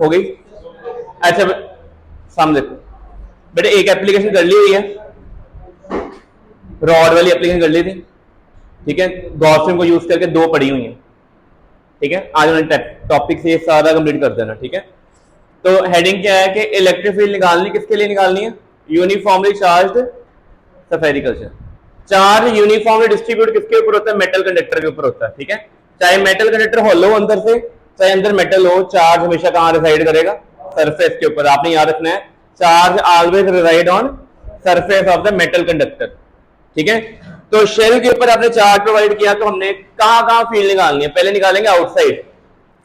हो गई। अच्छा सामने देखो बेटे, एक एप्लीकेशन कर ली हुई है, रॉड वाली एप्लीकेशन कर ली थी, ठीक है, गॉसियन को यूज करके दो पड़ी हुई है, ठीक है। आज उन्होंने टॉपिक से ये सारा कंप्लीट कर देना, ठीक है। तो हेडिंग क्या है कि इलेक्ट्रिक फील्ड निकालनी, किसके लिए निकालनी है? Uniformly charged spherical shell. Charge uniformly distribute किसके ऊपर होता है? मेटल कंडक्टर के ऊपर होता है, ठीक है। चाहे मेटल कंडक्टर होलो अंदर से, चाहे अंदर मेटल हो, चार्ज हमेशा कहां रिसाइड करेगा? सरफेस के ऊपर। आपने याद रखना है, charge always reside on surface of the metal conductor, ठीक है। तो शेल के ऊपर आपने चार्ज प्रोवाइड किया, तो हमने कहां कहां फील्ड निकालनी है? पहले निकालेंगे आउटसाइड,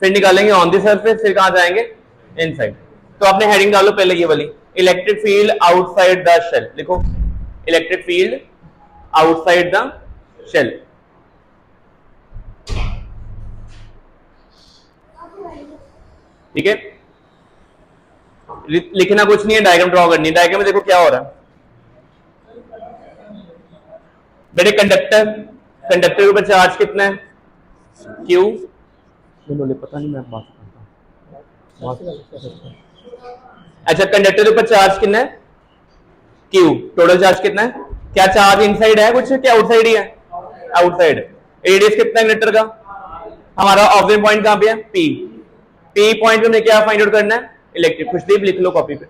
फिर निकालेंगे ऑन द सरफेस, फिर कहां जाएंगे? इनसाइड। तो आपने हेडिंग डालो पहले ये वाली, electric field outside the shell. लिखो electric field outside the shell. ठीक है, लिखना कुछ नहीं है, डायग्राम ड्रॉ करनी है। डायग्राम में देखो क्या हो रहा है बेटे, कंडक्टर, कंडक्टर के ऊपर चार्ज कितना है? क्यू। पता नहीं, मैं बात करता हूं। अच्छा, कंडक्टर के ऊपर चार्ज कितना है? क्यू। टोटल चार्ज कितना है? क्या चार्ज इनसाइड है कुछ, क्या आउटसाइड ही है? आउटसाइड। रेडियस कितना है कंडक्टर का? हमारा ऑब्जर्व पॉइंट कहां पे है? पी। पी पॉइंट पे हमें क्या फाइंड आउट करना है? इलेक्ट्रिक। खुशदीप लिख लो कॉपी पे,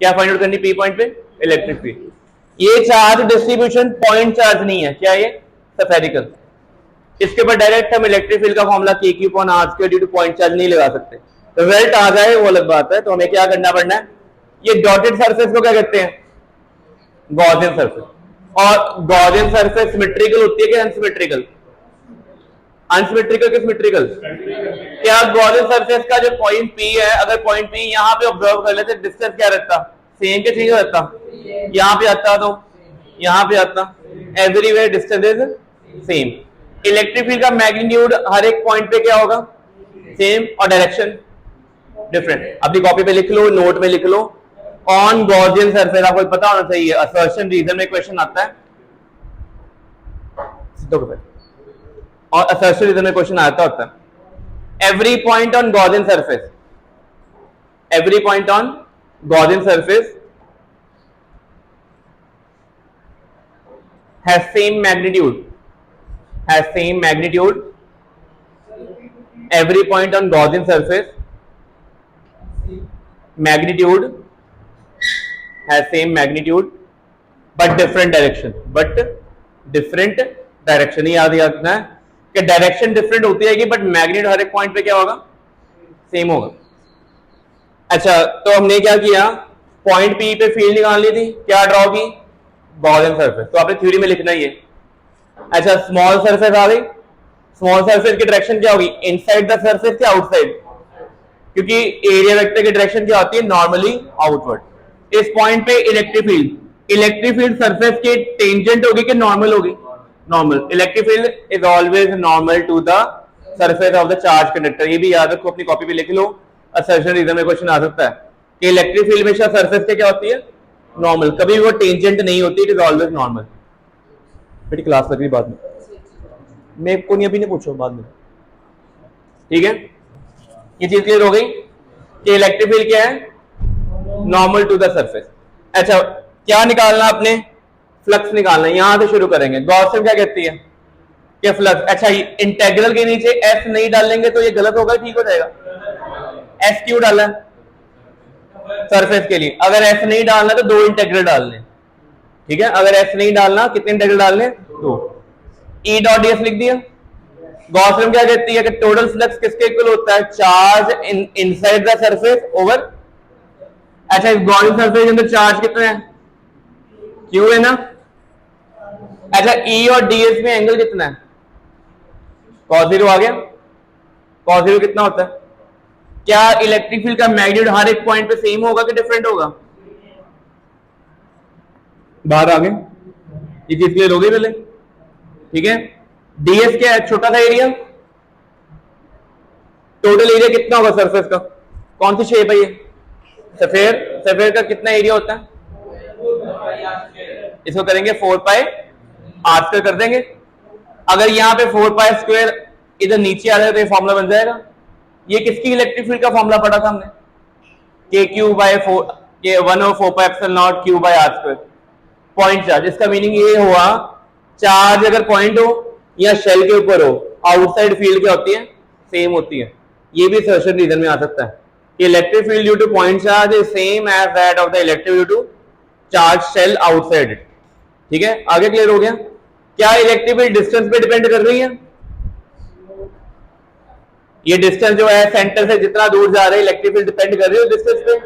क्या फाइंड आउट करनी पी पॉइंट पे? Electric field. ये चार्ज डिस्ट्रीब्यूशन पॉइंट चार्ज नहीं है, क्या ये? स्फेरिकल। इसके ऊपर डायरेक्ट हम इलेक्ट्रिक फील्ड का formula k q upon r square due to point charge नहीं लगा सकते। रिजल्ट आ जाए वो अलग बात है। तो हमें क्या करना पड़ना है? ये डॉटेड सरफेस को क्या कहते हैं? Gaussian surface. और गॉसियन सरफेस सिमेट्रिकल होती है कि अनसिमेट्रिकल? अनसिमेट्रिकल कि सिमेट्रिकल? क्या गॉसियन सरफेस का जो पॉइंट पी है, अगर पॉइंट पी यहां पे ऑब्जर्व कर लेते, डिस्टेंस क्या रहता? सेम के चेंज रहता? यहां पे आता तो यहां पे आता, everywhere distance is same. Electric field का मैग्नीट्यूड हर एक पॉइंट पे क्या होगा? सेम, और डायरेक्शन डिफरेंट। अपनी कॉपी पे लिख लो, नोट में लिख लो, ऑन गॉसियन सरफेस। आपको पता होना चाहिए, असर्शन रीजन में क्वेश्चन आता है, और असर्शन रीजन में क्वेश्चन आता होता है। Every point on Gaussian surface, every point on Gaussian surface has same magnitude, has same magnitude. Every point on Gaussian surface magnitude has same magnitude but different direction, but different direction। ही याद रखना है कि direction different होती है, but magnitude हर एक point पे क्या होगा? सेम होगा। अच्छा, तो हमने क्या किया? पॉइंट पी पे फील्ड निकाल ली थी, क्या ड्रॉ की? Gaussian surface. तो आपने थ्योरी में लिखना ही है। अच्छा, स्मॉल सरफेस आ गई, स्मॉल सरफेस की डायरेक्शन क्या होगी? इनसाइड द सरफेस या आउटसाइड? क्योंकि एरिया वेक्टर की डायरेक्शन क्या होती है? Normally outward. इस पॉइंट पे electric field, electric field surface के टेंजेंट होगी कि नॉर्मल होगी? Normal. Electric field is always normal to the surface of the charge conductor. ये भी याद रखो, अपनी कॉपी पे लिख लो, असर्शन रीजन में क्वेश्चन आ सकता है कि इलेक्ट्रिक फील्ड हमेशा सरफेस पे क्या होती है? नॉर्मल। कभी वो टेंजेंट नहीं होती, इट इज ऑलवेज नॉर्मल। बेटी क्लास लग रही बाद में, मैं को नहीं, अभी नहीं पूछो, बाद में, ठीक है। ये चीज क्लियर हो गई कि इलेक्ट्रिक फील्ड क्या है? Normal to the surface. अच्छा, क्या निकालना आपने? फ्लक्स निकालना है। यहां से शुरू करेंगे। गॉसियन क्या कहती है कि फ्लक्स। अच्छा, इंटेग्रल के नीचे एस नहीं डालेंगे तो ये गलत होगा, ठीक हो जाएगा? एस क्यों डाला सरफेस के लिए? अगर एस नहीं डालना तो दो इंटेग्रल डालने, ठीक है। अगर एस नहीं डालना, कितने इंटेग्रल डालने? दो। ई डॉट डीएस लिख दिया। गॉसियन क्या कहती है कि टोटल फ्लक्स किसके इक्वल होता है? Charge inside the surface over. अच्छा, इस गॉसियन सरफेस के अंदर चार्ज कितना है? क्यू है ना। अच्छा, ई और डीएस में एंगल कितना है? cos 0 आ गया। cos 0 कितना होता है? क्या इलेक्ट्रिक फील्ड का मैग्नीट्यूड हर एक पॉइंट पे सेम होगा कि डिफरेंट होगा? बाहर आ गए, ये चीज क्लियर हो गई पहले, ठीक है। डीएस क्या है? छोटा सा एरिया। टोटल एरिया कितना होगा सरफेस का? कौन सी शेप है ये? सफेयर। सफेयर का कितना एरिया होता है? इसको करेंगे 4 पाई आर स्क्वायर कर देंगे। अगर यहां पे 4 पाई स्क्वायर इधर नीचे आ जाए तो ये फॉर्मूला बन जाएगा। ये किसकी इलेक्ट्रिक फील्ड का फॉर्मूला पढ़ा था हमने? के क्यू बाय 4 के 1/4πε0 q by r square point charge. इसका मीनिंग ये हुआ चार्ज अगर पॉइंट हो या शेल के ऊपर हो, आउटसाइड फील्ड क्या होती है, सेम होती है। ये भी सर्शन रीजन में आ सकता है कि electric field due to point charge is same as that of the electric due to charge shell outside it. ठीक है, आगे क्लियर हो गया? क्या इलेक्ट्रिक फील्ड डिस्टेंस पे डिपेंड कर रही है? ये डिस्टेंस जो है सेंटर से जितना दूर जा रहे हैं इलेक्ट्रिक फील्ड डिपेंड कर रही है डिस्टेंस पे।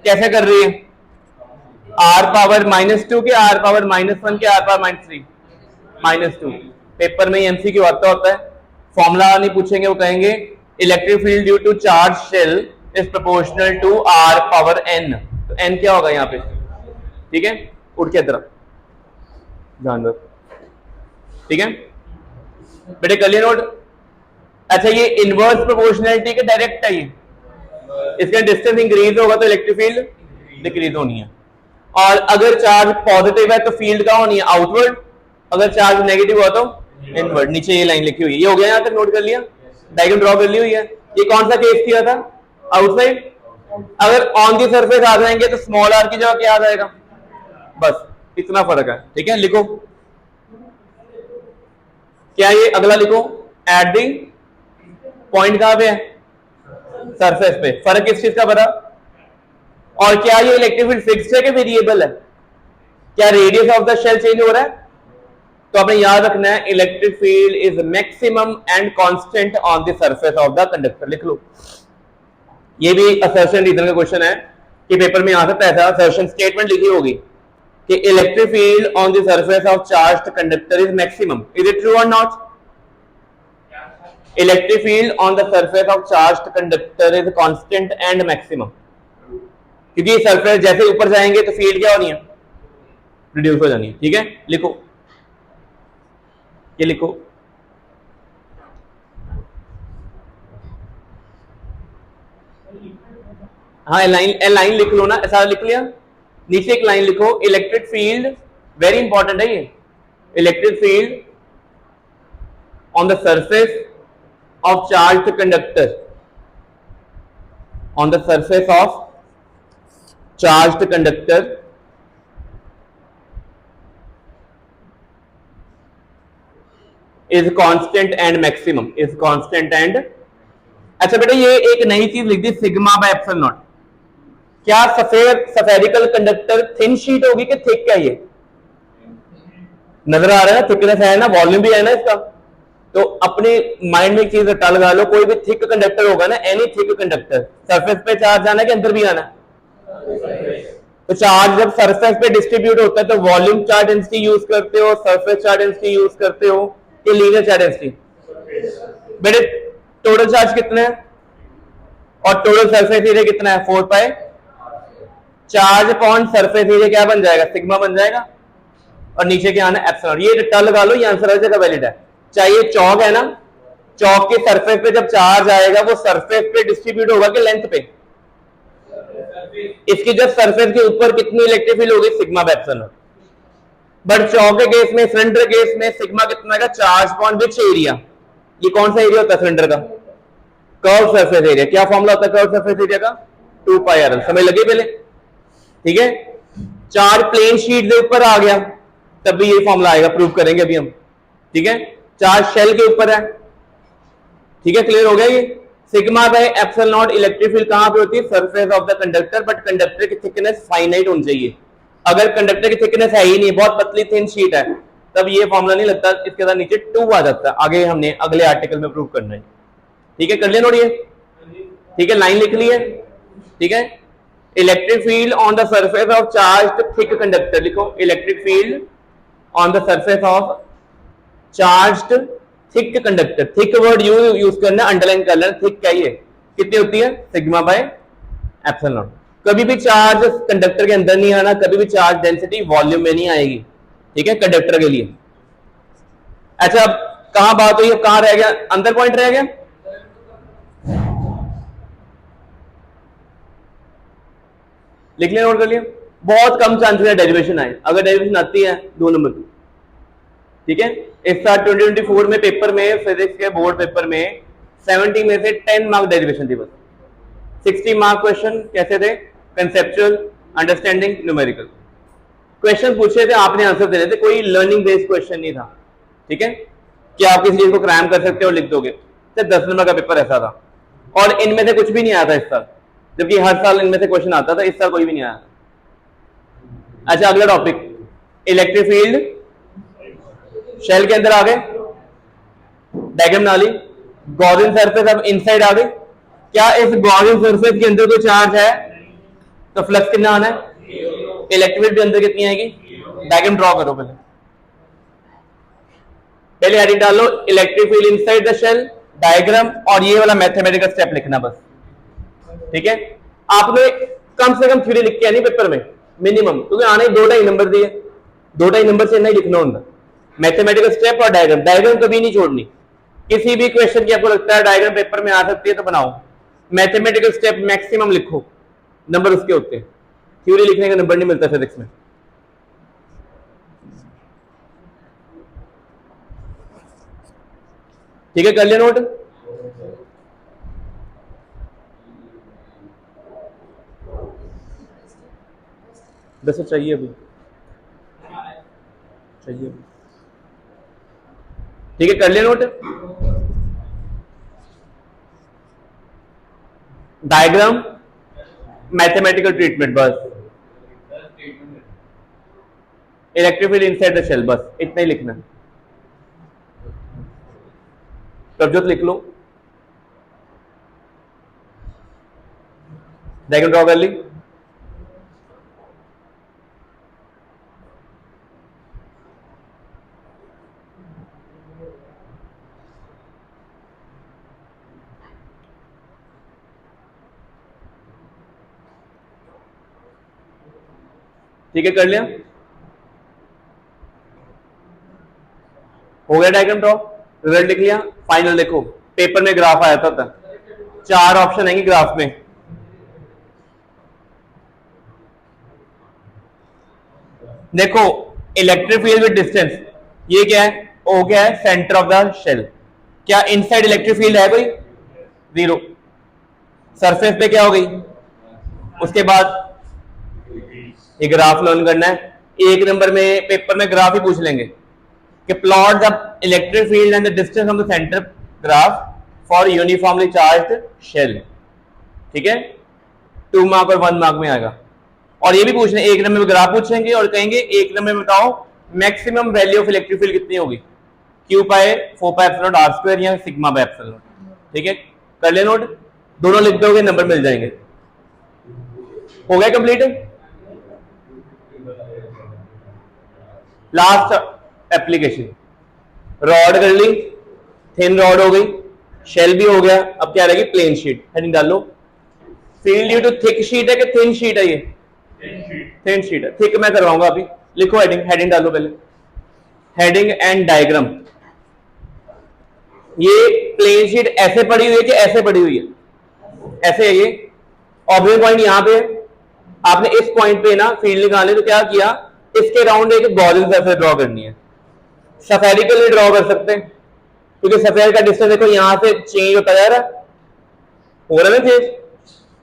कैसे कर रही है? r पावर -2 के r पावर -1 के r पावर -3 -2। पेपर में एमसीक्यू आता होता है, फॉर्मूला नहीं पूछेंगे, वो कहेंगे electric field due to charge shell is proportional to r power n। तो n क्या होगा यहाँ पे? ठीक है, उठ के तरफ ध्यान रख। ठीक है बेटे, कर लिया नोट? अच्छा, ये इनवर्स प्रोपोर्शनलिटी के डायरेक्ट है ये। इसका डिस्टेंस इंक्रीज होगा तो इलेक्ट्रिक फील्ड डिक्रीज होनी है। और अगर चार्ज पॉजिटिव है तो फील्ड का होनी है आउटवर्ड, अगर चार्ज नेगेटिव हुआ तो इनवर्ड। नीचे ये लाइन लिखी हुई है, ये हो गया यहाँ तक? नोट कर लिया? डायग्राम ड्रॉ कर ली हुई है। ये कौन सा केस किया था? आउटसाइड। अगर ऑन दी सरफेस आ जाएंगे तो स्मॉल आर की जगह क्या आ जाएगा? बस इतना फर्क है। ठीक है, लिखो क्या ये अगला लिखो, एट दी पॉइंट कहां पे है? सरफेस पे। फर्क किस चीज का पता? और क्या ये इलेक्ट्रिक फील्ड फिक्स्ड है कि वेरिएबल है? क्या radius of the shall change हो रहा है? तो आपने याद रखना है electric field is maximum and constant on the surface of the conductor. लिख लो, ये भी असर्शन रीजन का क्वेश्चन है कि पेपर में आ सकता है। ऐसा असर्शन स्टेटमेंट लिखी होगी कि electric field on the surface of charged conductor is maximum. Is it true और not? Electric field on the surface of charged conductor is constant and maximum, क्योंकि सरफेस जैसे ऊपर जाएंगे तो फील्ड क्या होनी है? रिड्यूस हो जानी है। ठीक है, लिखो, ये लिखो, हाँ लाइन लिख लो ना, ऐसा लिख लिया। नीचे एक लाइन लिखो, इलेक्ट्रिक फील्ड, वेरी इंपॉर्टेंट है ये, electric field on the surface of charged conductor, on the surface of charged conductor is constant and maximum, is constant and। अच्छा बेटा, ये एक नई चीज लिख दी, सिग्मा बाय एप्सिलॉन नॉट। क्या सफेरिकल कंडक्टर थिन शीट होगी कि थिक? क्या ये नजर आ रहा है ना, थिकनेस है ना, वॉल्यूम भी है ना इसका। तो अपने माइंड में एक चीज रटा लगा लो, कोई भी थिक कंडक्टर होगा ना, एनी थिक कंडक्टर, सरफेस पे चार्ज आना है कि अंदर भी आना? तो चार्ज जब सरफेस पे डिस्ट्रीब्यूट होता है तो वॉल्यूम चार्ज डेंसिटी यूज करते हो, सरफेस चार्ज डेंसिटी यूज करते हो, कि लीनियर चार्ज डेंसिटी? बेटे टोटल चार्ज कितना है और टोटल सरफेस एरिया कितना है? 4 पाई चार्ज अपॉन सरफेस एरिया क्या बन जाएगा? सिग्मा बन जाएगा। और नीचे क्या आना है? एप्सिलॉन। ये रट्टा लगा लो, ये आंसर हर जगह वैलिड है। चाहिए चौक है ना, चौक के सरफेस पे जब चार्ज आएगा वो सरफेस पे डिस्ट्रीब्यूट होगा कि लेंथ पे? इसकी जब सरफेस के ऊपर कितनी इलेक्ट्रिक फील्ड होगी? Sigma by epsilon. बट चौक के केस में, सिलेंडर केस में सिग्मा कितना का? Charge upon which area? ये कौन सा एरिया होता है सिलेंडर का? Curve surface area. क्या फॉर्मूला होता है कर्व सरफेस एरिया का? 2 पाई आर एल। समझ लगे पहले? ठीक है, चार्ज प्लेन शीट के ऊपर आ गया तब भी ये फॉर्मूला आएगा, प्रूव करेंगे अभी हम। ठीक है, चार्ज शेल के ऊपर है। ठीक है, क्लियर हो गया ये? Sigma by epsilon not electric field कहां पे होती है? Surface of the conductor, but conductor की थिकनेस फाइनाइट होनी चाहिए। अगर कंडक्टर की थिकनेस है ही नहीं, बहुत पतली थिन शीट है, तब ये फॉर्मूला नहीं लगता, इसके साथ नीचे 2 आ जाता है। आगे हमने अगले आर्टिकल में प्रूव करना है। ठीक है, कर लिया नोट ये? ठीक है, लाइन लिख ली है। ठीक है, electric field on the surface of charge thick conductor. लिखो, electric field on the surface of charged thick conductor. Thick word use करना, अंडरलाइन कर लेना, थिक क्या है? कितनी होती है? Sigma by epsilon naught. कभी भी चार्ज कंडक्टर के अंदर नहीं आना, कभी भी चार्ज डेंसिटी वॉल्यूम में नहीं आएगी। ठीक है, कंडक्टर के लिए। अच्छा, अब कहां बात हुई? कहां रह गया? अंदर पॉइंट रह गया। लिख लिया, नोट कर लिया? बहुत कम चांसेस है डेरिवेशन आए, अगर डेरिवेशन आती है 2 नंबर की। ठीक है, इस साल 2024 में पेपर में, फिजिक्स के बोर्ड पेपर में 70 में से 10 मार्क डेरिवेशन थी बस। 60 मार्क क्वेश्चन कैसे थे? Conceptual, understanding, numerical. क्वेश्चन पूछे थे, आपने आंसर दे रहे थे, कोई लर्निंग बेस्ड क्वेश्चन नहीं था। ठीक है, कि आप किसी चीज को क्रैम कर सकते हो और लिख दोगे। तो 10 नंबर का पेपर ऐसा था, और इनमें से कुछ भी नहीं आया था इस साल, जबकि हर साल इनमें से क्वेश्चन आता था, इस साल कोई भी नहीं आया। अच्छा, अगला टॉपिक, इलेक्ट्रिक फील्ड शेल के अंदर आ गए, डायग्राम नाली, गॉसियन सरफेस अब इनसाइड आ गई। क्या इस गॉसियन सरफेस के अंदर कोई चार्ज है? तो फ्लक्स कितना आना है? इलेक्ट्रिक फील्ड अंदर कितनी आएगी? डायग्राम ड्रॉ करो पहले, पहले हेडिंग डाल लो, electric field inside the shell, diagram, और ये वाला मैथमेटिकल स्टेप लिखना बस। ठीक है, आपने कम से कम थ्योरी लिख के आनी पेपर में मिनिमम, क्योंकि आने 2-2.5 नंबर दिए, 2-2.5 नंबर से नहीं लिखना होता। मैथमेटिकल स्टेप और डायग्राम, डायग्राम कभी नहीं छोड़नी। किसी भी क्वेश्चन की आपको लगता है डायग्राम पेपर में आ सकती है तो बनाओ, मैथमेटिकल स्टेप मैक्सिमम लिखो, नंबर उसके होते हैं। थ्योरी लिखने का नंबर नहीं मिलता फिजिक्स में। ठीक है, कर लिया नोट? बस चाहिए अभी, चाहिए। ठीक है, कर लिया नोट? डायग्राम, मैथमेटिकल ट्रीटमेंट, बस electric field inside the shell, बस इतना ही लिखना। प्रभजोत लिख लो, डायग्राम ड्रॉ कर ली। ठीक है, कर लिया? हो गया डायग्राम ड्रॉ, रिजल्ट लिख लिया। फाइनल देखो, पेपर में ग्राफ आया था, 4 ऑप्शन आएंगे ग्राफ में। देखो, इलेक्ट्रिक फील्ड विद डिस्टेंस, ये क्या है? ओ क्या है? Centre of the shell. क्या इनसाइड इलेक्ट्रिक फील्ड है कोई? 0। सरफेस पे क्या हो गई? उसके बाद ये ग्राफ लर्न करना है। 1 नंबर में पेपर में ग्राफ ही पूछ लेंगे कि plot the electric field and the distance from the centre graph for uniformly charged shell. ठीक है, 2 मार्क और 1 मार्क में आएगा। और ये भी पूछना, 1 नंबर में ग्राफ पूछेंगे और कहेंगे 1 नंबर में बताओ maximum value of electric field कितनी होगी? क्यू पाए 4 पाए एप्सिलॉन आर स्क्वायर या सिग्मा बाय एप्सिलॉन। ठीक है, कर ले नोट, दोनों लिख दोगे नंबर मिल जाएंगे। हो गया कंप्लीट? लास्ट एप्लीकेशन, रॉड कर ली, थिन रॉड हो गई, शेल भी हो गया, अब क्या रहेगी? Plane sheet. हेडिंग डाल लो, field due to thick sheet है कि थिन शीट है? ये थिन शीट है। थिक मैं करवाऊंगा अभी, लिखो हेडिंग, हेडिंग डालो पहले, हेडिंग एंड डायग्राम। ये प्लेन शीट ऐसे पड़ी हुई है कि ऐसे पड़ी हुई है? ऐसे है। ये ऑब्जेक्ट पॉइंट यहां पे, आपने इस पॉइंट पे ना फील्ड निकालने, तो क्या किया, इसके राउंड एक गॉसियन सरफेस ड्रॉ करनी है। सफेरिकली ड्रॉ कर सकते हैं, क्योंकि सफेद का डिस्टेंस देखो यहां से चेंज होता जा रहा है, हो रहा है ना चेंज।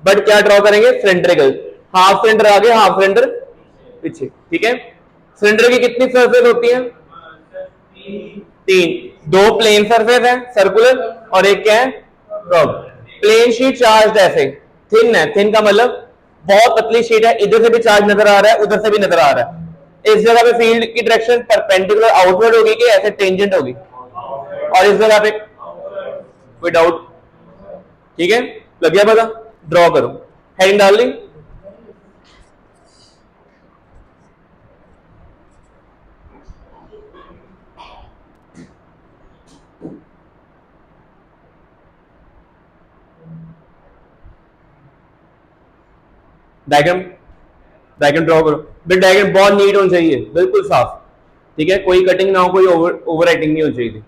बट क्या ड्रॉ करेंगे? सिलेंड्रिकल, हाफ सिलेंडर आगे हाफ सिलेंडर पीछे। ठीक है, सिलेंडर की कितनी सरफेस होती है? 3। 2 प्लेन सरफेस है सर्कुलर, और एक क्या है? कर्व। प्लेन शीट चार्ज ऐसे थिन है, थिन का मतलब बहुत पतली शीट है, इधर से भी चार्ज नजर आ रहा है, उधर से भी नजर आ रहा है। इस जगह पे फील्ड की डायरेक्शन परपेंडिकुलर आउटवर्ड होगी कि ऐसे टेंजेंट होगी? और इस जगह पे कोई डाउट? ठीक है, लग गया पता? ड्रॉ करो, हेडिंग डाल ली। डायग्राम, डायग्राम ड्रॉ करो। फिर डायग्राम बहुत नीट होना चाहिए, बिल्कुल साफ। ठीक है, कोई कटिंग ना हो, कोई ओवर राइटिंग नहीं होनी चाहिए।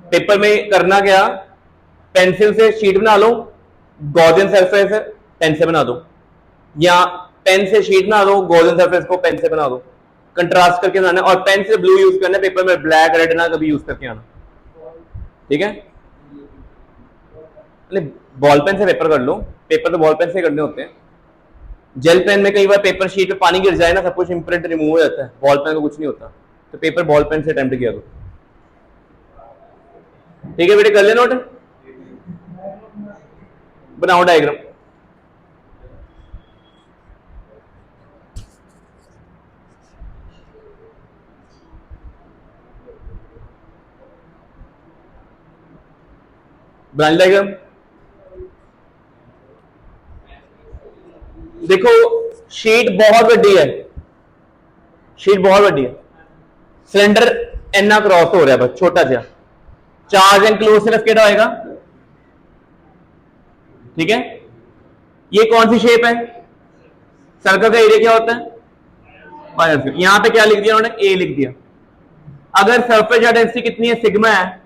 पेपर में करना क्या, पेंसिल से शीट बना लो, गॉसियन सरफेस है पेन से बना दो, या पेन से शीट बना दो, गॉसियन सरफेस को पेन से बना दो, कंट्रास्ट करके बनाना। और पेन से ब्लू यूज करना, पेपर में ब्लैक रेड ना कभी यूज करके आना। ठीक है, बॉल पेन से पेपर कर लो, पेपर तो बॉल पेन से करने होते हैं। जेल पेन में कई बार पेपर शीट पे पानी गिर जाए ना, सब कुछ इम्प्रिंट रिमूव हो जाता है, बॉल पेन का कुछ नहीं होता, तो पेपर बॉल पेन से अटेम्प्ट किया करो। ठीक है बेटे, कर ले नोट, बनाओ डायग्राम। ब्रांच डायग्राम देखो, शीट बहुत बड़ी है, शीट बहुत बड़ी है, सिलेंडर एना क्रॉस हो रहा है बस छोटा सा, चार्ज एंक्लोज सिर्फ केड़ा होएगा, ठीक है। ये कौन सी शेप है, सर्कल का एरिया क्या होता है, यहां पे क्या लिख दिया उन्होंने, ए लिख दिया। अगर सरफेस डेंसिटी कितनी है, सिग्मा है,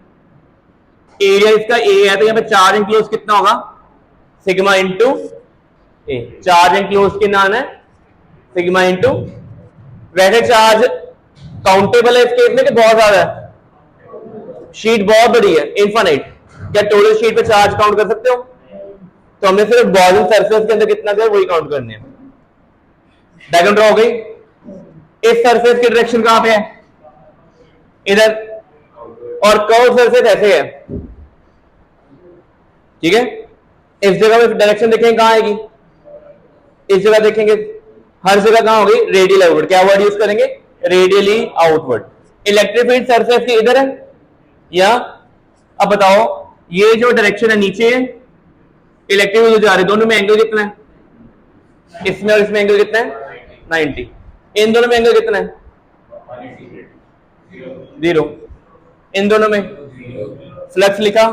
एरिया इसका ए है, तो यहां पे चार्ज एंक्लोज कितना होगा, सिग्मा इंटू ए। चार्ज एंक्लोज के नाम है सिग्मा इंटू, वैसे चार्ज काउंटेबल है इस केस में कि बहुत ज्यादा है, शीट बहुत बड़ी है, इनफाइनाइट, क्या टोटल शीट पे चार्ज काउंट कर सकते हो, तो हमने सिर्फ गॉसियन सरफेस के अंदर कितना दिया वही काउंट करने हैं। डायग्राम ड्रॉ हो गई। इस सरफेस की डायरेक्शन कहां पे है, इधर, और कर्व सरफेस ऐसे है, ठीक है। इस जगह पे डायरेक्शन देखेंगे कहां आएगी, इस जगह देखेंगे, हर जगह कहां होगी, रेडियल आउटवर्ड, क्या वर्ड यूज करेंगे, radially outward. Electric field surface के इधर है या, अब बताओ ये जो डायरेक्शन है नीचे है, इलेक्ट्रिक फील्ड जा रही है, दोनों में एंगल कितना है, इसमें और इसमें एंगल कितना है 90, इन दोनों में एंगल कितना है 0, इन दोनों में फ्लक्स लिखा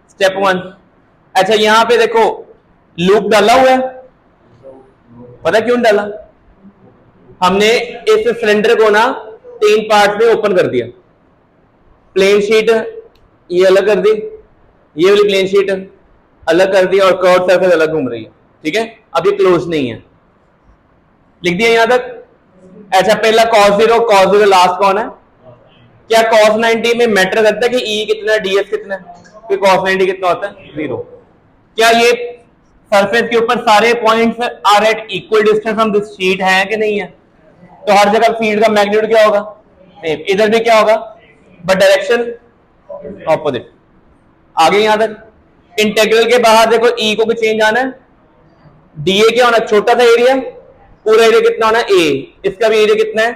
स्टेप 1। अच्छा यहां पे देखो लूप डाला हुआ है, पता क्यों डाला, हमने इस सिलेंडर को ना 3 पार्ट में ओपन कर दिया, प्लेन शीट ये अलग कर दी, ये वाली प्लेन शीट अलग कर दी, और कर्व सरफेस अलग घूम रही है, ठीक है। अब ये क्लोज नहीं है, लिख दिया यहां तक। अच्छा पहला cos 0, cos 0 लास्ट कौन है, क्या cos 90 में मैटर करता है कि E कितना है, ds कितना है, कि cos 90 कितना होता है 0। क्या ये सरफेस के ऊपर सारे points are at equal distance from this sheet है कि नहीं है, तो हर जगह फील्ड का मैग्नीट्यूड क्या होगा, इधर भी क्या होगा, बट डायरेक्शन ऑपोजिट। आगे यहां तक इंटीग्रल के बाहर देखो E को भी चेंज आना है, dA क्या होना, छोटा सा एरिया, पूरा एरिया कितना होना है A, इसका भी एरिया कितना है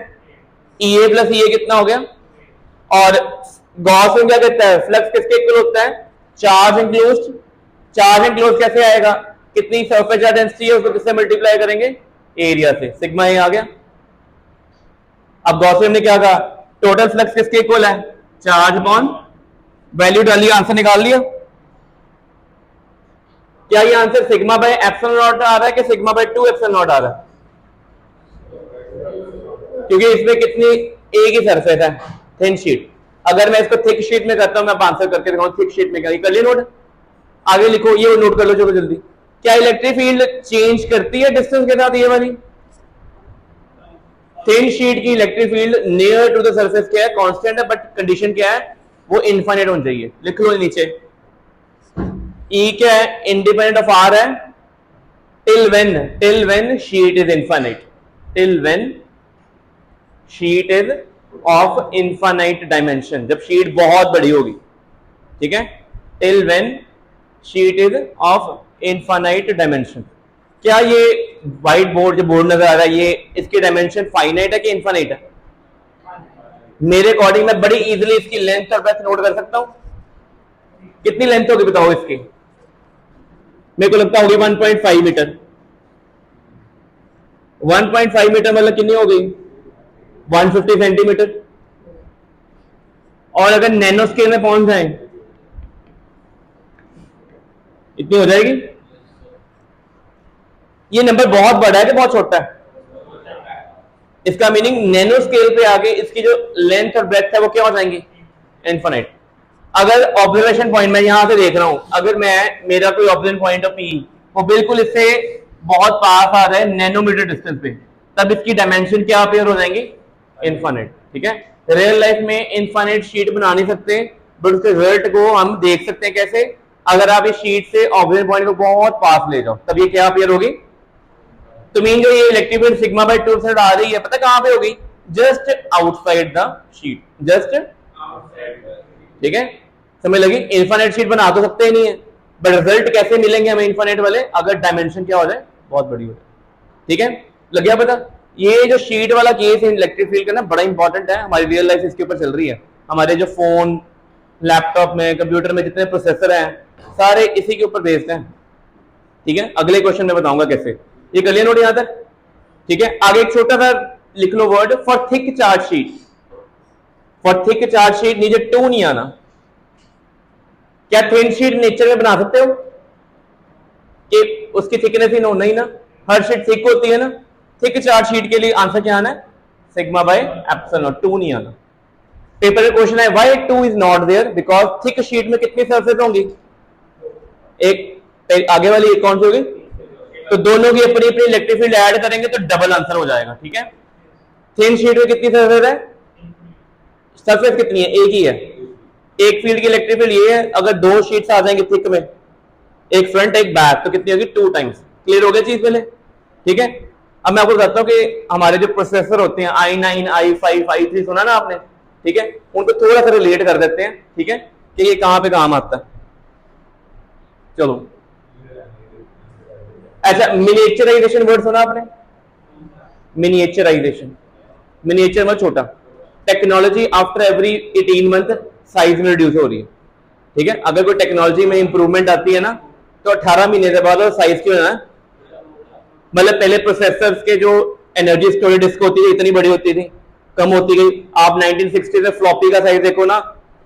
EA प्लस EA कितना हो गया। और गॉसियन क्या कहता है, फ्लक्स किसके इक्वल होता है, चार्ज इंक्लोज्ड। चार्ज इंक्लोज कैसे आएगा, कितनी सरफेस चार्ज डेंसिटी है उसको किससे मल्टीप्लाई करेंगे, एरिया से, सिग्मा ए आ गया। अब गॉसियन ने क्या कहा, टोटल फ्लक्स किसके इक्वल है, चार्ज अपॉन वैल्यू डाली, आंसर निकाल लिया। क्या ये answer sigma by epsilon naught आ रहा है कि सिग्मा बाय 2 एप्सिलॉन नॉट आ रहा है, क्योंकि इसमें कितनी ए की सरफेस है, थिन शीट। अगर मैं इसको थिक शीट में करता हूं, मैं आंसर करके दिखाऊं थिक शीट में क्या, कर लिया नोट, आगे लिखो, ये नोट कर लो चलो जल्दी। क्या इलेक्ट्रिक फील्ड चेंज करती है डिस्टेंस के साथ, ये वाली थिन शीट की electric field near to the surface क्या है, कांस्टेंट है, बट कंडीशन क्या है, वो इनफाइनाइट होनी चाहिए। लिख लो नीचे, E क्या है, इंडिपेंडेंट ऑफ R है, till when sheet is infinite, till when sheet is of infinite dimension, जब शीट बहुत बड़ी होगी, ठीक है, till when sheet is of infinite dimension. क्या ये व्हाइट बोर्ड जो बोर्ड नजर आ रहा है, ये इसकी डायमेंशन फाइनाइट है कि इनफाइनाइट है, मेरे अकॉर्डिंग मैं बड़ी इजीली इसकी लेंथ और ब्रेड्थ नोट कर सकता हूं। कितनी लेंथ होगी बताओ इसकी, मेरे को लगता होगी 1.5 मीटर। 1.5 मीटर मतलब कितनी हो गई, 150 सेंटीमीटर। और अगर नैनो स्केल में पहुंच जाए इतनी हो जाएगी। ये नंबर बहुत बड़ा है कि बहुत छोटा है, इसका मीनिंग नैनो स्केल पे आगे इसकी जो लेंथ और ब्रेथ है वो क्या हो जाएंगी, इनफिनिट। अगर ऑब्जर्वेशन पॉइंट मैं यहां से देख रहा हूं, अगर मैं मेरा कोई ऑब्जर्वेशन पॉइंट ऑफ पी वो बिल्कुल इससे बहुत पास आ रहा है नैनोमीटर डिस्टेंस पे, तब इसकी डायमेंशन क्या अपेयर हो जाएंगी, इनफिनिट। ठीक है, रियल लाइफ में इनफिनिट शीट बना नहीं सकते, बट उसके रिजल्ट को हम देख सकते हैं कैसे, अगर आप इस शीट से ऑब्जर्वेशन पॉइंट को बहुत पास ले जाओ, तब ये क्या अपेयर होगी। तो मीन जो ये इलेक्ट्रिक फील्ड सिग्मा बाय 2 से आ रही है, पता कहां पे होगी? Just outside the sheet, just, ठीक है, समझ लगी? इन्फिनिट शीट बना तो सकते ही नहीं है, बट रिजल्ट कैसे मिलेंगे हमें इन्फिनिट वाले? अगर डायमेंशन क्या हो जाए, बहुत बड़ी हो जाए, ठीक है? लग गया पता? ये जो शीट वाला केस है इलेक्ट्रिक फील्ड का ना, बड़ा इंपॉर्टेंट है, हमारी रियल लाइफ इसके ऊपर चल रही है। हमारे जो फोन, लैपटॉप में, कंप्यूटर में जितने प्रोसेसर हैं, सारे इसी के ऊपर बेस्ड हैं, ठीक है? अगले क्वेश्चन में बताऊंगा कैसे। ये कर लिया नोट यहां तक, ठीक है? आगे एक छोटा सा लिख लो word, for thick charge sheet. For thick charge sheet नीचे टू नहीं आना। क्या थिन शीट नेचर में बना सकते हो कि उसकी थिकनेस ही नहीं ना, हर शीट थिक होती है ना? थिक चार्ज शीट के लिए आंसर क्या आना है? Sigma by epsilon not, two नहीं आना। पेपर का क्वेश्चन है why two is not there, because thick sheet में कितनी सरफेस होंगी? एक आगे वाली एक कौन सी होगी? तो दोनों की अपनी अपनी इलेक्ट्रिक फील्ड ऐड करेंगे तो डबल आंसर हो जाएगा, ठीक है? थिन शीट में कितनी सरफेस है? सरफेस कितनी है? एक ही है। एक फील्ड की इलेक्ट्रिक फील्ड ये है, अगर दो शीट्स आ जाएंगे थिक में, एक फ्रंट एक बैक, तो कितनी होगी? 2 टाइम्स। क्लियर हो गया चीज पहले, ठीक है? अब मैं आपको बताता हूँ कि हमारे जो प्रोसेसर होते हैं i9, i5, i3 सुना ना आपने, ठीक है? उनको थोड़ा सा रिलेट कर देते हैं, ठीक है, कि ये कहां पे काम आता है। चलो, अच्छा, मिनिएचराइजेशन वर्ड सुना आपने? मिनिएचराइजेशन, मिनिएचर में छोटा। Technology after every 18 month size में रिड्यूस हो रही है, ठीक है? अगर कोई टेक्नोलॉजी में इंप्रूवमेंट आती है ना, तो 18 महीने के बाद साइज क्यों है? मतलब पहले प्रोसेसर्स के जो एनर्जी स्टोरेज डिस्क होती थी इतनी बड़ी होती थी, कम होती गई। आप 1960 से फ्लॉपी का साइज देखो ना,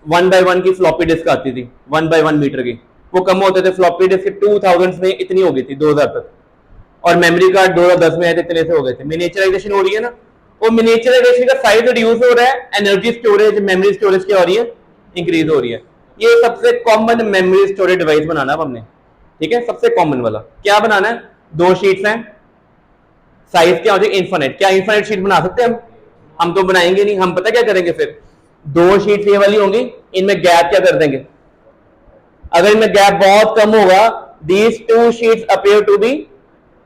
1x1 की फ्लॉपी डिस्क आती थी, 1x1 मीटर की, वो कम होते थे। फ्लॉपी डिस्क 2000 में इतनी हो गई थी, 2000 तक, और मेमोरी कार्ड 2010 में आए थे, इतने से हो गए थे। मिनिएचराइजेशन हो रही है ना, वो मिनिएचराइजेशन का साइज रिड्यूस हो रहा है, एनर्जी स्टोरेज, मेमोरी स्टोरेज क्या हो रही है? इंक्रीज हो रही है। ये सबसे कॉमन मेमोरी स्टोरेज डिवाइस बनाना है हमने, ठीक है? सबसे कॉमन वाला क्या बनाना है? 2 शीट्स हैं, साइज क्या हो जाए? इनफिनिट। क्या इनफिनिट शीट बना सकते हैं हम तो बनाएंगे नहीं। हम पता क्या करेंगे फिर? 2 शीट्स ये वाली होंगी, इनमें गैप क्या कर देंगे? अगर इनमें गैप बहुत कम होगा, these 2 sheets appear to be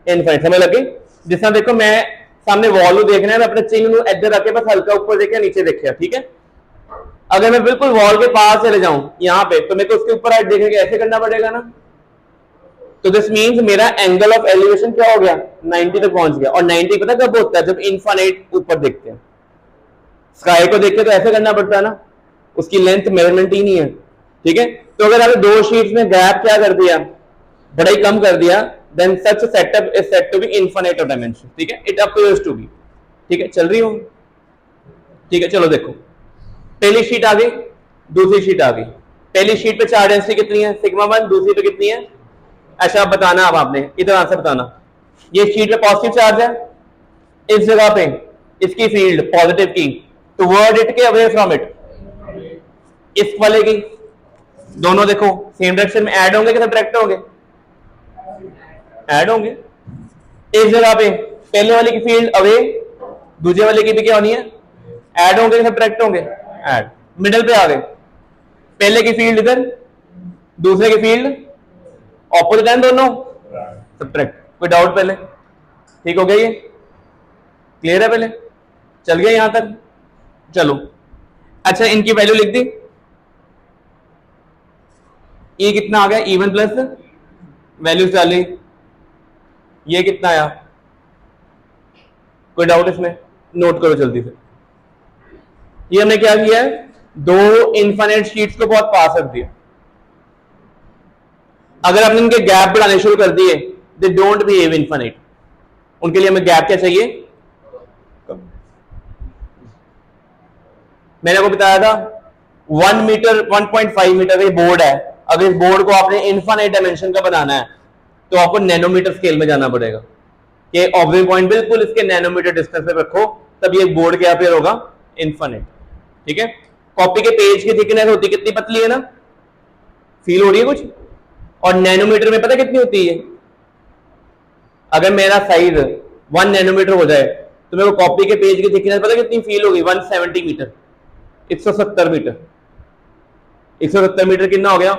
infinite. समझ लगी? जिस तरह देखो, मैं सामने वॉल देखना है, मैं अपने चिन्ह को इधर रखे, बस हल्का ऊपर देखा, नीचे देखा, ठीक है? अगर मैं बिल्कुल वॉल के पास चले जाऊं यहां पे, तो मेरे को उसके ऊपर हाइट देखेंगे, ऐसे करना पड़ेगा ना। तो दिस मींस मेरा एंगल ऑफ एलिवेशन क्या हो गया? 90 तक पहुंच गया। और 90 पता कब होता है? जब इनफिनिट ऊपर देखते हैं। स्काई को देखते तो ऐसे करना पड़ता है ना, उसकी लेंथ मेजरमेंट ही नहीं है, ठीक है? तो अगर आपने 2 शीट्स में गैप क्या कर दिया? बड़ा ही कम कर दिया, then such a setup is said to be infinite of dimension, ठीक है? It appears to be, ठीक है? चल रही हूं, ठीक है? चलो देखो, पहली शीट आ गई, दूसरी शीट आ गई। पहली शीट पे चार्ज डेंसिटी कितनी है? सिग्मा 1। दूसरी पे कितनी है? ऐसा आप बताना, अब आपने इधर आंसर बताना। ये शीट पे पॉजिटिव चार्ज है, इस जगह पे इसकी फील्ड पॉजिटिव की, तो वर्ड इट के अवे फ्रॉम इट, इस वाले की। दोनों देखो सेम डायरेक्शन में ऐड होंगे कि सब्ट्रैक्ट होंगे? ऐड होंगे। इस जगह पे पहले वाले की फील्ड अवे, दूसरे वाले की भी क्या होनी है? ऐड होंगे कि सब्ट्रैक्ट होंगे? ऐड। मिडिल पे आ गए, पहले की फील्ड इधर, दूसरे की फील्ड ऑपोजिट है दोनों, सब्ट्रैक्ट। कोई डाउट पहले? ठीक हो गया? ये क्लियर है? पहले चल गया यहां तक? चलो, अच्छा, इनकी वैल्यू लिख दी। ये कितना आ गया? E1 प्लस वैल्यूज डाली, ये कितना आया? कोई डाउट इसमें? नोट करो जल्दी से। ये हमने क्या किया है? 2 इनफिनिट शीट्स को बहुत पास रख दिया। अगर हमने इनके गैप बढ़ाने शुरू कर दिए, दे डोंट बिहेव इनफिनिट। उनके लिए हमें गैप क्या चाहिए? मैंने आपको बताया था 1 मीटर 1.5 मीटर ये बोर्ड है। अगर इस बोर्ड को आपने इनफिनिट डायमेंशन का बनाना है, तो आपको नैनोमीटर स्केल में जाना पड़ेगा कि ऑब्जर्विंग पॉइंट बिल्कुल इसके नैनोमीटर डिस्टेंस पे रखो, तब ये बोर्ड क्या अपेयर होगा? इनफिनिट, ठीक है? कॉपी के पेज की थिकनेस होती कितनी पतली है ना, फील हो रही है कुछ? और नैनोमीटर में पता कितनी होती है? अगर मेरा साइज 1 नैनोमीटर हो जाए, तो मेरे को कॉपी के पेज की थिकनेस पता कितनी फील होगी? 170 मीटर, 170 मीटर। 170 मीटर कितना हो गया?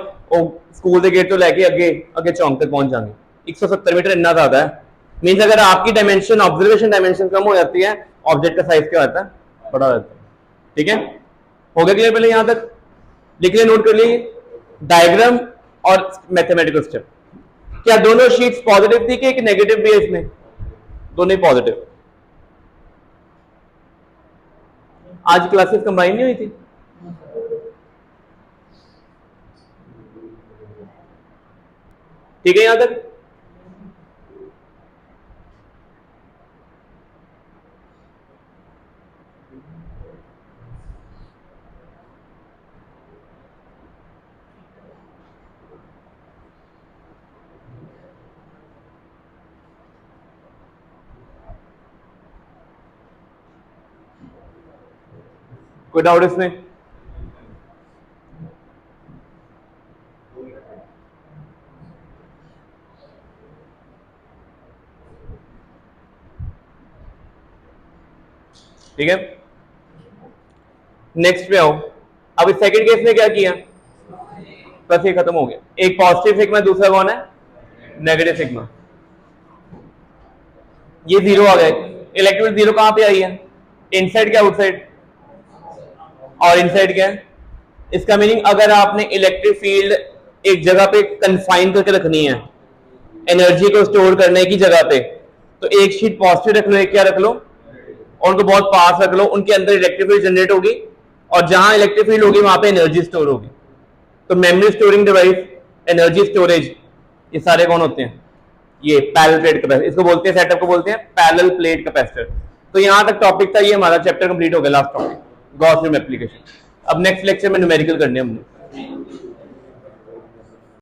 स्कूल के गेट तो लेके अगे अगे चौंक तक पहुंच जाएंगे। 170 मीटर इतना ज्यादा है। मीन्स अगर आपकी डायमेंशन ऑब्जर्वेशन डायमेंशन कम हो जाती है, ऑब्जेक्ट का साइज क्या होता है, बड़ा होता है। ठीक है, हो गया क्लियर? पहले यहां तक लिख लिया, नोट कर लिए डायग्राम और मैथमेटिकल स्टेप। क्या दोनों शीट्स पॉजिटिव थी कि एक नेगेटिव भी है इसमें? दोनों ही पॉजिटिव। आज क्लासेस कंबाइन नहीं हुई थी? ठीक है यहां तक? कोई डाउट इसमें? ठीक है, नेक्स्ट पे आओ। अब इस सेकंड केस में क्या किया? बस ये खत्म हो गया। एक पॉजिटिव सिग्मा, दूसरा कौन है? Negative sigma. ये जीरो आ गए। इलेक्ट्रिक जीरो कहां पे आई है? इनसाइड क्या आउटसाइड? और इनसाइड क्या है? इसका मीनिंग अगर आपने इलेक्ट्रिक फील्ड एक जगह पे कंफाइन करके रखनी है, एनर्जी को स्टोर करने की जगह पे, तो एक शीट पॉजिटिव रख लो, एक क्या रख लो, और उनको बहुत पास रख लो, उनके अंदर इलेक्ट्रिक फील्ड जनरेट होगी, और जहां इलेक्ट्रिक फील्ड होगी वहां पे एनर्जी स्टोर होगी। तो memory storing device, energy storage, ये सारे कौन होते हैं? ये पैरेलल प्लेट कैपेसिटर, इसको बोलते हैं, सेटअप को बोलते हैं पैरेलल प्लेट कैपेसिटर। तो यहां तक टॉपिक था, ये हमारा चैप्टर कंप्लीट हो गया, लास्ट टॉपिक गॉस न्यूम एप्लीकेशन। अब नेक्स्ट लेक्चर में न्यूमेरिकल करने हमने।